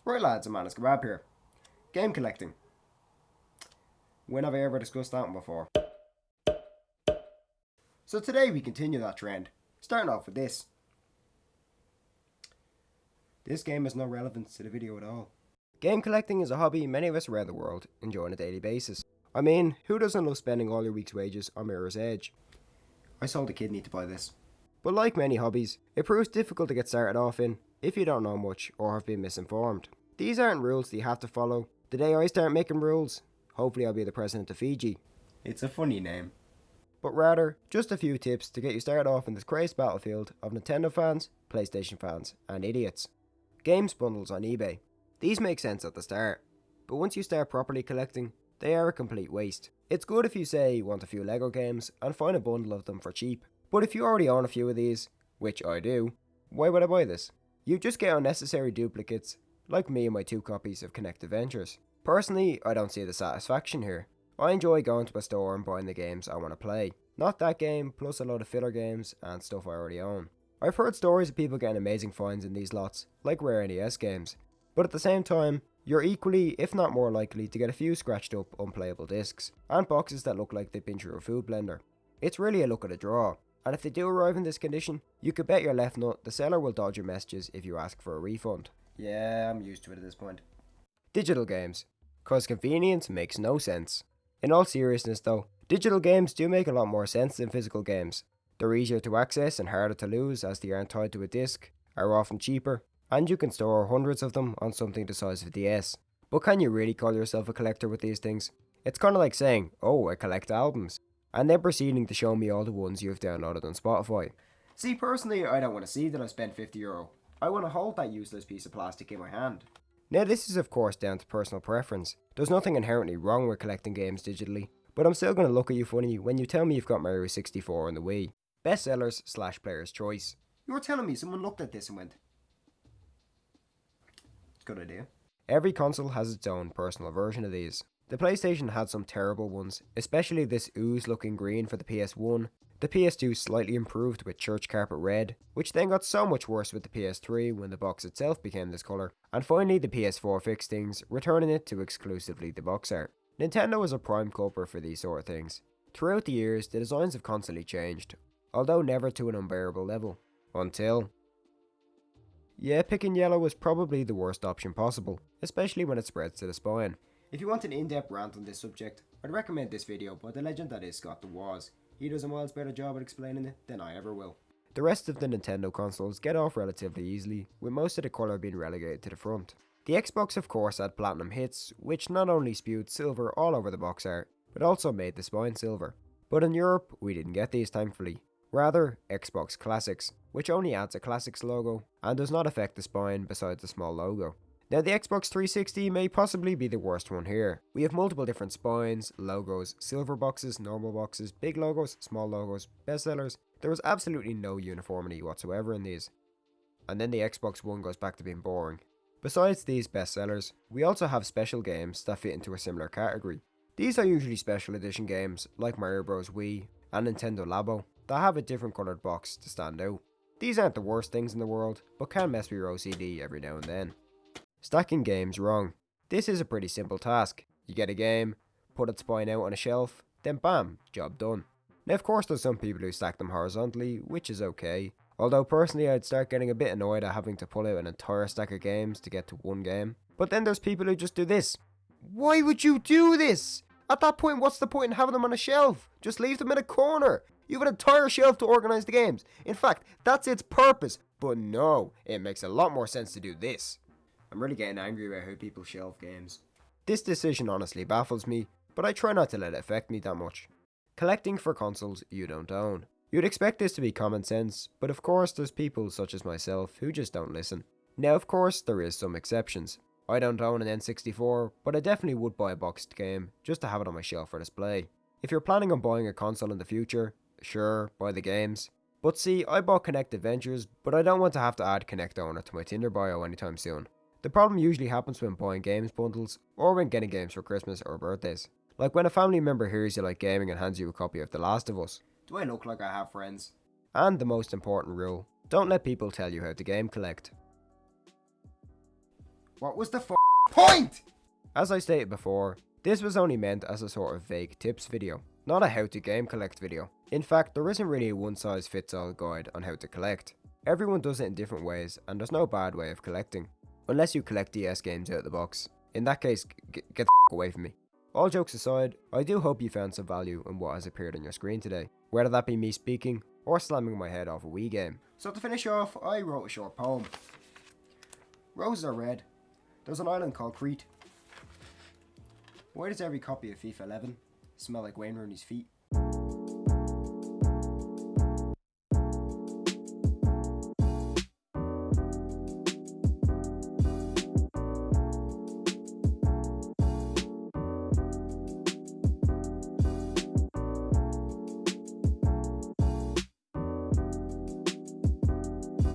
Right lads, Man And His Kebab here. Game collecting. When have I ever discussed that one before? So today we continue that trend, starting off with this. This game has no relevance to the video at all. Game collecting is a hobby many of us around the world enjoy on a daily basis. I mean, who doesn't love spending all your week's wages on Mirror's Edge? I sold a kidney to buy this. But like many hobbies, it proves difficult to get started off in if you don't know much or have been misinformed. These aren't rules that you have to follow. The day I start making rules, hopefully I'll be the president of Fiji. It's a funny name. But rather, just a few tips to get you started off in this crazy battlefield of Nintendo fans, PlayStation fans, and idiots. Games bundles on eBay. These make sense at the start, but once you start properly collecting, they are a complete waste. It's good if you say you want a few Lego games and find a bundle of them for cheap, but if you already own a few of these, which I do, why would I buy this? You just get unnecessary duplicates, like me and my 2 copies of Kinect Adventures. Personally, I don't see the satisfaction here. I enjoy going to a store and buying the games I want to play, not that game plus a load of filler games and stuff I already own. I've heard stories of people getting amazing finds in these lots, like rare NES games, but at the same time, you're equally, if not more likely, to get a few scratched up unplayable discs, and boxes that look like they've been through a food blender. It's really a look at a draw, and if they do arrive in this condition, you could bet your left nut the seller will dodge your messages if you ask for a refund. Yeah, I'm used to it at this point. Digital games, cause convenience makes no sense. In all seriousness though, digital games do make a lot more sense than physical games. They're easier to access and harder to lose as they aren't tied to a disc, are often cheaper, and you can store hundreds of them on something the size of the S. But can you really call yourself a collector with these things? It's kinda like saying, oh, I collect albums, and then proceeding to show me all the ones you've downloaded on Spotify. See, personally, I don't want to see that I spent €50. I want to hold that useless piece of plastic in my hand. Now this is of course down to personal preference. There's nothing inherently wrong with collecting games digitally, but I'm still going to look at you funny when you tell me you've got Mario 64 on the Wii. Bestsellers / player's choice. You were telling me someone looked at this and went, good idea. Every console has its own personal version of these. The PlayStation had some terrible ones, especially this ooze looking green for the PS1. The PS2 slightly improved with church carpet red, which then got so much worse with the PS3 when the box itself became this colour, and finally the PS4 fixed things, returning it to exclusively the box art. Nintendo is a prime culprit for these sort of things. Throughout the years, the designs have constantly changed, although never to an unbearable level. Until... yeah, picking yellow was probably the worst option possible, especially when it spreads to the spine. If you want an in-depth rant on this subject, I'd recommend this video by the legend that is Scott the Woz. He does a miles better job at explaining it than I ever will. The rest of the Nintendo consoles get off relatively easily, with most of the colour being relegated to the front. The Xbox of course had platinum hits, which not only spewed silver all over the box art, but also made the spine silver. But in Europe, we didn't get these thankfully. Rather, Xbox Classics, which only adds a Classics logo, and does not affect the spine besides the small logo. Now the Xbox 360 may possibly be the worst one here. We have multiple different spines, logos, silver boxes, normal boxes, big logos, small logos, bestsellers. There is absolutely no uniformity whatsoever in these. And then the Xbox One goes back to being boring. Besides these bestsellers, we also have special games that fit into a similar category. These are usually special edition games like Mario Bros. Wii and Nintendo Labo that have a different coloured box to stand out. These aren't the worst things in the world, but can mess with your OCD every now and then. Stacking games wrong. This is a pretty simple task. You get a game, put its spine out on a shelf, then bam, job done. Now of course there's some people who stack them horizontally, which is okay. Although personally I'd start getting a bit annoyed at having to pull out an entire stack of games to get to one game. But then there's people who just do this. Why would you do this? At that point, what's the point in having them on a shelf? Just leave them in a corner. You have an entire shelf to organise the games. In fact, that's its purpose. But no, it makes a lot more sense to do this. I'm really getting angry about how people shelve games. This decision honestly baffles me, but I try not to let it affect me that much. Collecting for consoles you don't own. You'd expect this to be common sense, but of course there's people such as myself who just don't listen. Now of course there is some exceptions. I don't own an N64, but I definitely would buy a boxed game just to have it on my shelf for display. If you're planning on buying a console in the future, sure, buy the games. But see, I bought Kinect Adventures, but I don't want to have to add Kinect Owner to my Tinder bio anytime soon. The problem usually happens when buying games bundles, or when getting games for Christmas or birthdays. Like when a family member hears you like gaming and hands you a copy of The Last of Us. Do I look like I have friends? And the most important rule, don't let people tell you how to game collect. What was the point? As I stated before, this was only meant as a sort of vague tips video, not a how to game collect video. In fact, there isn't really a one size fits all guide on how to collect. Everyone does it in different ways, and there's no bad way of collecting. Unless you collect DS games out of the box. In that case, get the away from me. All jokes aside, I do hope you found some value in what has appeared on your screen today, whether that be me speaking or slamming my head off a Wii game. So to finish off, I wrote a short poem. Roses are red. There's an island called Crete. Why does every copy of FIFA 11 smell like Wayne Rooney's feet?